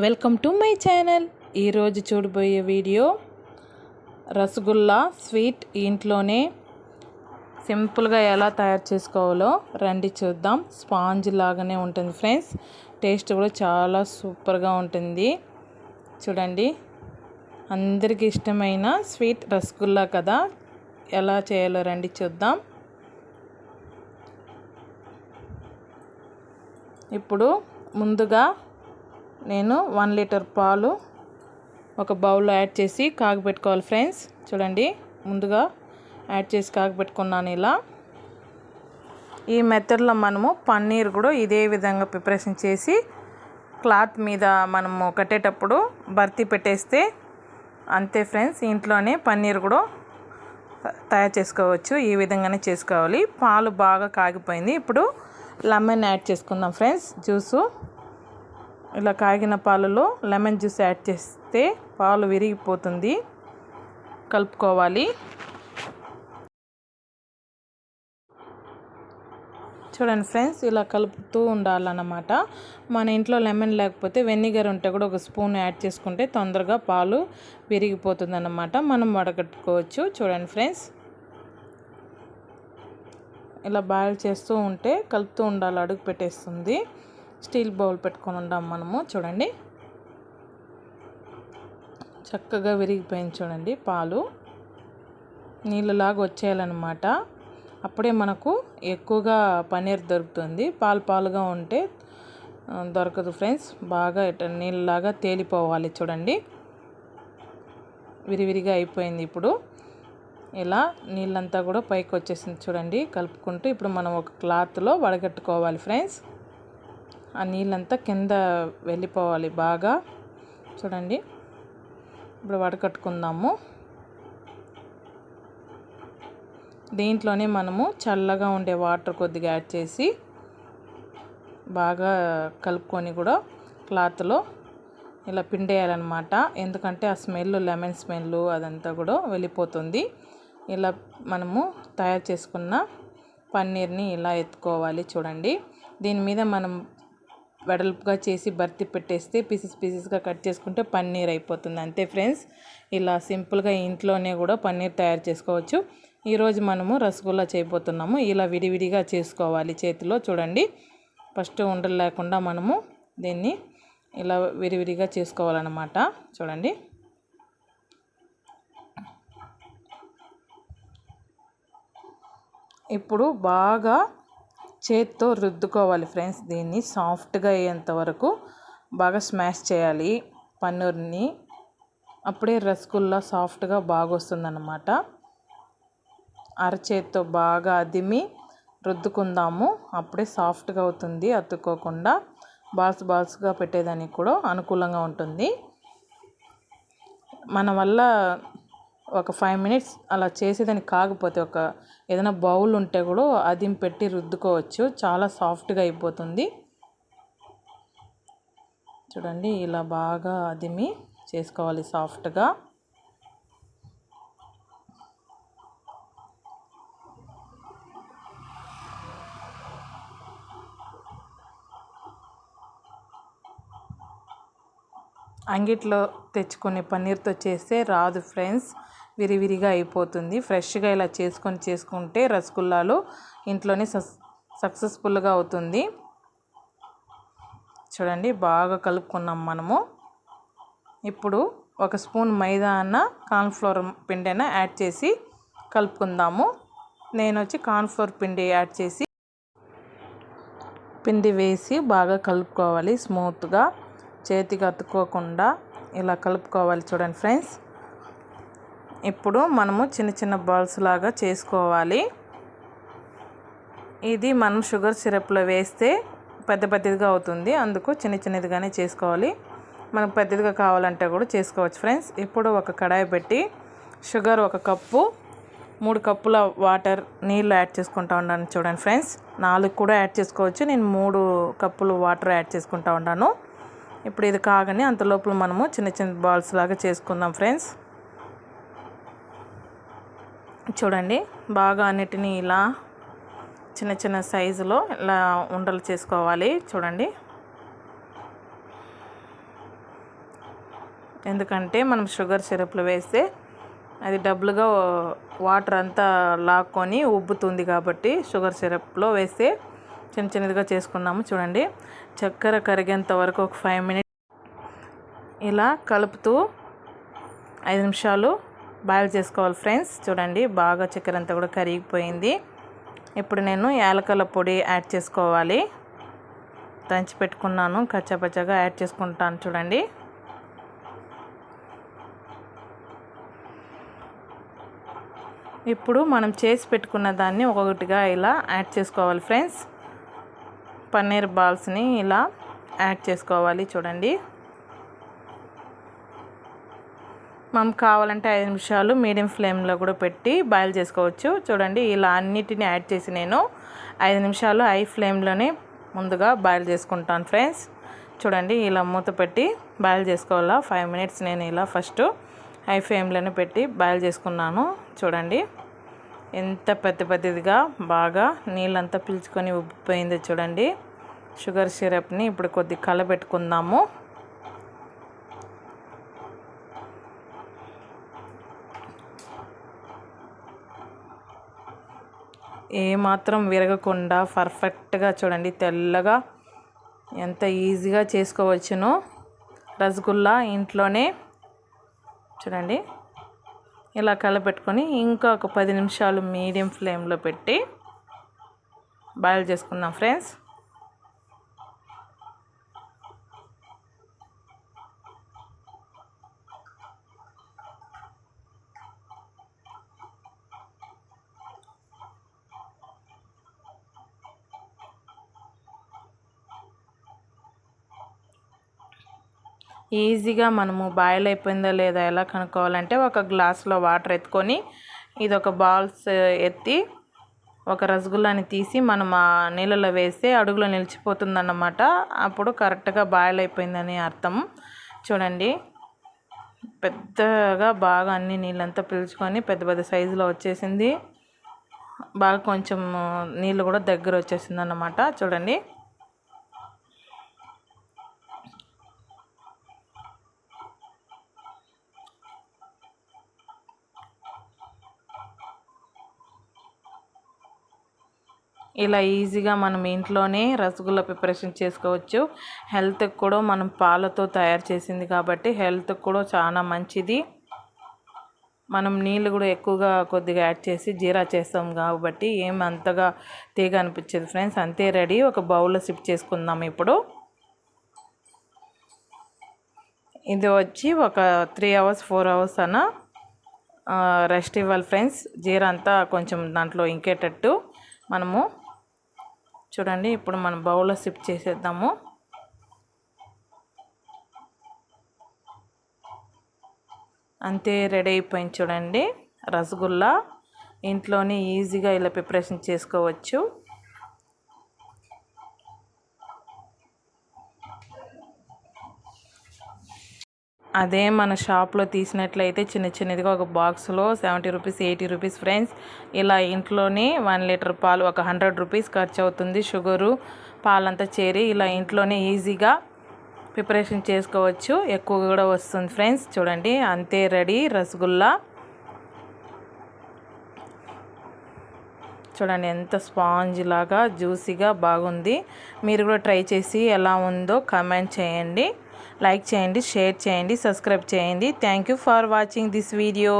Welcome to my channel. ఈరోజు చూడబోయే video rasgulla sweet ఇంట్లోనే సింపుల్గా ఎలా తయారు చేసుకోవాలో రండి చూద్దాం. స్పాంజ్ లాగానే ఉంటుంది ఫ్రెండ్స్. టేస్ట్ కూడా చాలా సూపర్గా ఉంటుంది. చూడండి, అందరికీ ఇష్టమైన స్వీట్ రసగుల్లా కదా. ఎలా చేయాలో రండి చూద్దాం. ఇప్పుడు ముందుగా నేను 1 లీటర్ పాలు ఒక బౌల్లో యాడ్ చేసి కాగబెట్టుకోవాలి ఫ్రెండ్స్. చూడండి, ముందుగా యాడ్ చేసి కాగబెట్టుకున్నాను. ఇలా ఈ మెథడ్లో మనము పన్నీర్ కూడా ఇదే విధంగా ప్రిపరేషన్ చేసి క్లాత్ మీద మనము కట్టేటప్పుడు భర్తీ పెట్టేస్తే అంతే ఫ్రెండ్స్. ఇంట్లోనే పన్నీర్ కూడా తయారు చేసుకోవచ్చు. ఈ విధంగానే చేసుకోవాలి. పాలు బాగా కాగిపోయింది. ఇప్పుడు లెమన్ యాడ్ చేసుకుందాం ఫ్రెండ్స్. జ్యూసు ఇలా కాగిన పాలలో లెమన్ జ్యూస్ యాడ్ చేస్తే పాలు విరిగిపోతుంది. కలుపుకోవాలి. చూడండి ఫ్రెండ్స్, ఇలా కలుపుతూ ఉండాలన్నమాట. మన ఇంట్లో లెమన్ లేకపోతే వెనిగర్ ఉంటే కూడా ఒక స్పూన్ యాడ్ చేసుకుంటే తొందరగా పాలు విరిగిపోతుంది అన్నమాట. మనం వడగట్టుకోవచ్చు. చూడండి ఫ్రెండ్స్, ఇలా బాయిల్ చేస్తూ ఉంటే కలుపుతూ ఉండాలి. అడుగు పెట్టేస్తుంది. స్టీల్ బౌల్ పెట్టుకొని ఉంటాం మనము. చూడండి, చక్కగా విరిగిపోయింది. చూడండి, పాలు నీళ్ళలాగా వచ్చేయాలన్నమాట. అప్పుడే మనకు ఎక్కువగా పన్నీర్ దొరుకుతుంది. పాలుగా ఉంటే దొరకదు ఫ్రెండ్స్. బాగా నీళ్ళలాగా తేలిపోవాలి. చూడండి, విరివిరిగా అయిపోయింది. ఇప్పుడు ఇలా నీళ్ళంతా కూడా పైకి వచ్చేసింది. చూడండి, కలుపుకుంటూ ఇప్పుడు మనం ఒక క్లాత్లో వడగట్టుకోవాలి ఫ్రెండ్స్. ఆ నీళ్ళంతా కింద వెళ్ళిపోవాలి బాగా. చూడండి, ఇప్పుడు వడకట్టుకుందాము. దీంట్లోనే మనము చల్లగా ఉండే వాటర్ కొద్దిగా యాడ్ చేసి బాగా కలుపుకొని కూడా క్లాత్లో ఇలా పిండేయాలన్నమాట. ఎందుకంటే ఆ స్మెల్, లెమన్ స్మెల్ అదంతా కూడా వెళ్ళిపోతుంది. ఇలా మనము తయారు చేసుకున్న పన్నీర్ని ఇలా ఎత్తుకోవాలి. చూడండి, దీని మీద మనం వెడల్పుగా చేసి భర్తీ పెట్టేస్తే పీసెస్గా కట్ చేసుకుంటే పన్నీర్ అయిపోతుంది. అంతే ఫ్రెండ్స్. ఇలా సింపుల్గా ఇంట్లోనే కూడా పన్నీర్ తయారు చేసుకోవచ్చు. ఈరోజు మనము రసగుల్లా చేయబోతున్నాము. ఇలా విడివిడిగా చేసుకోవాలి చేతిలో. చూడండి, ఫస్ట్ ఉండలు లేకుండా మనము దీన్ని ఇలా విడివిడిగా చేసుకోవాలన్నమాట. చూడండి, ఇప్పుడు బాగా చేత్తో రుద్దుకోవాలి ఫ్రెండ్స్. దీన్ని సాఫ్ట్గా అయ్యేంత వరకు బాగా స్మాష్ చేయాలి పన్నీర్ని. అప్పుడే రసగుల్లా సాఫ్ట్గా బాగా వస్తుందన్నమాట. అరచేత్తో బాగా అదిమి రుద్దుకుందాము. అప్పుడే సాఫ్ట్గా అవుతుంది. అతుక్కోకుండా బాల్స్గా పెట్టేదానికి కూడా అనుకూలంగా ఉంటుంది. మన వల్ల ఒక 5 మినిట్స్ అలా చేసేదానికి కాకపోతే ఒక ఏదైనా బౌల్ ఉంటే కూడా అదిమి పెట్టి రుద్దుకోవచ్చు. చాలా సాఫ్ట్గా అయిపోతుంది. చూడండి, ఇలా బాగా అదిమి చేసుకోవాలి సాఫ్ట్గా. అంగిట్లో తెచ్చుకునే పన్నీర్తో చేస్తే రాదు ఫ్రెండ్స్. విరివిరిగా అయిపోతుంది. ఫ్రెష్గా ఇలా చేసుకుంటే రసగుల్లాలు ఇంట్లోనే సక్సెస్ఫుల్గా అవుతుంది. చూడండి, బాగా కలుపుకున్నాం మనము. ఇప్పుడు ఒక స్పూన్ మైదా అన్న కార్న్ఫ్లోర్ పిండి అయినా యాడ్ చేసి కలుపుకుందాము. నేను వచ్చి కార్న్ఫ్లోర్ పిండి యాడ్ చేసి పిండి వేసి బాగా కలుపుకోవాలి. స్మూత్గా చేతికి అతుక్కోకుండా ఇలా కలుపుకోవాలి. చూడండి ఫ్రెండ్స్, ఇప్పుడు మనము చిన్న చిన్న బాల్స్ లాగా చేసుకోవాలి. ఇది మనం షుగర్ సిరప్లో వేస్తే పెద్దదిగా అవుతుంది. అందుకు చిన్నదిగానే చేసుకోవాలి. మనకు పెద్దదిగా కావాలంటే కూడా చేసుకోవచ్చు ఫ్రెండ్స్. ఇప్పుడు ఒక కడాయి పెట్టి షుగర్ 1 కప్పు, 3 కప్పుల వాటర్ నీళ్ళు యాడ్ చేసుకుంటా ఉన్నాను. చూడండి ఫ్రెండ్స్, 4 కూడా యాడ్ చేసుకోవచ్చు. నేను 3 కప్పులు వాటర్ యాడ్ చేసుకుంటా ఉన్నాను. ఇప్పుడు ఇది కాగానే అంత లోపల మనము చిన్న బాల్స్ లాగా చేసుకుందాం ఫ్రెండ్స్. చూడండి, బాగా అన్నిటినీ ఇలా చిన్న సైజులో ఇలా ఉండలు చేసుకోవాలి. చూడండి, ఎందుకంటే మనం షుగర్ సిరప్లో వేస్తే అది డబుల్గా వాటర్ అంతా లాక్కొని ఉబ్బుతుంది కాబట్టి షుగర్ సిరప్లో వేస్తే చిన్న చిన్నదిగా చేసుకున్నాము. చూడండి, చక్కెర కరిగేంత వరకు ఒక 5 మినిట్స్ ఇలా కలుపుతూ 5 నిమిషాలు బాయిల్ చేసుకోవాలి ఫ్రెండ్స్. చూడండి, బాగా చక్కెర అంతా కూడా కరిగిపోయింది. ఇప్పుడు నేను యాలకల పొడి యాడ్ చేసుకోవాలి. దంచి పెట్టుకున్నాను, కచ్చాపచ్చాగా యాడ్ చేసుకుంటాను. చూడండి, ఇప్పుడు మనం చేసి పెట్టుకున్న దాన్ని ఒక్కొక్కటిగా ఇలా యాడ్ చేసుకోవాలి ఫ్రెండ్స్. పన్నీర్ బాల్స్ని ఇలా యాడ్ చేసుకోవాలి. చూడండి, మనం కావాలంటే 5 నిమిషాలు మీడియం ఫ్లేమ్లో కూడా పెట్టి బాయిల్ చేసుకోవచ్చు. చూడండి, ఇలా అన్నిటిని యాడ్ చేసి నేను 5 నిమిషాలు హై ఫ్లేమ్లోనే ముందుగా బాయిల్ చేసుకుంటాను ఫ్రెండ్స్. చూడండి, ఇలా మూత పెట్టి బాయిల్ చేసుకోవాలా 5 మినిట్స్. నేను ఇలా ఫస్ట్ హై ఫ్లేమ్లోనే పెట్టి బాయిల్ చేసుకున్నాను. చూడండి, ఎంత పెద్దదిగా బాగా నీళ్ళంతా పీల్చుకొని ఉబ్బిపోయింది. చూడండి, షుగర్ సిరప్ని ఇప్పుడు కొద్ది కలబెట్టుకుందాము. ఏమాత్రం విరగకుండా పర్ఫెక్ట్గా చూడండి, తెల్లగా ఎంత ఈజీగా చేసుకోవచ్చును రసగుల్లా ఇంట్లోనే. చూడండి, ఇలా కలపెట్టుకొని ఇంకా ఒక 10 నిమిషాలు మీడియం ఫ్లేమ్లో పెట్టి బాయిల్ చేసుకున్నాం ఫ్రెండ్స్. ఈజీగా మనము బాయిల్ అయిపోయిందా లేదా ఎలా కనుక్కోవాలంటే, ఒక గ్లాస్లో వాటర్ ఎత్తుకొని ఇదొక బాల్స్ ఎత్తి ఒక రసగుల్లాని తీసి మనం ఆ నీళ్ళలో వేస్తే అడుగులో నిలిచిపోతుందన్నమాట. అప్పుడు కరెక్ట్గా బాయిల్ అయిపోయిందని అర్థం. చూడండి, పెద్దగా బాగా అన్ని నీళ్ళంతా పీల్చుకొని పెద్ద సైజులో వచ్చేసింది. బాగా కొంచెం నీళ్ళు కూడా దగ్గర వచ్చేసింది అన్నమాట. చూడండి, ఇలా ఈజీగా మనం ఇంట్లోనే రసగుల్లా ప్రిపరేషన్ చేసుకోవచ్చు. హెల్త్కి కూడా మనం పాలతో తయారు చేసింది కాబట్టి హెల్త్కి కూడా చాలా మంచిది. మనం నీళ్ళు కూడా ఎక్కువగా కొద్దిగా యాడ్ చేసి జీరా చేస్తాం కాబట్టి ఏం అంతగా తీగ అనిపించదు ఫ్రెండ్స్. అంతే, రెడీ. ఒక బౌల్లో సిప్ చేసుకుందాం. ఇప్పుడు ఇది వచ్చి ఒక 3 అవర్స్ 4 అవర్స్ అన్న రెస్ట్ ఇవ్వాలి ఫ్రెండ్స్. జీరా అంతా కొంచెం దాంట్లో ఇంకేటట్టు మనము. చూడండి, ఇప్పుడు మనం బౌల్లో సిప్ చేసేద్దాము. అంతే, రెడీ అయిపోయింది. చూడండి, రసగుల్లా ఇంట్లోనే ఈజీగా ఇలా ప్రిపరేషన్ చేసుకోవచ్చు. అదే మన షాప్లో తీసినట్లయితే చిన్నదిగా ఒక బాక్స్లో 70 రూపీస్ 80 రూపీస్ ఫ్రెండ్స్. ఇలా ఇంట్లోనే 1 లీటర్ పాలు ఒక 100 రూపీస్ ఖర్చు అవుతుంది. షుగరు పాలంతా చేరి ఇలా ఇంట్లోనే ఈజీగా ప్రిపరేషన్ చేసుకోవచ్చు. ఎక్కువ కూడా వస్తుంది ఫ్రెండ్స్. చూడండి, అంతే, రెడీ రసగుల్లా. చూడండి, ఎంత స్పాంజ్ లాగా జ్యూసీగా బాగుంది. మీరు కూడా ట్రై చేసి ఎలా ఉందో కామెంట్ చేయండి, లైక్ చేయండి, షేర్ చేయండి, సబ్స్క్రైబ్ చేయండి. Thank you for watching this video.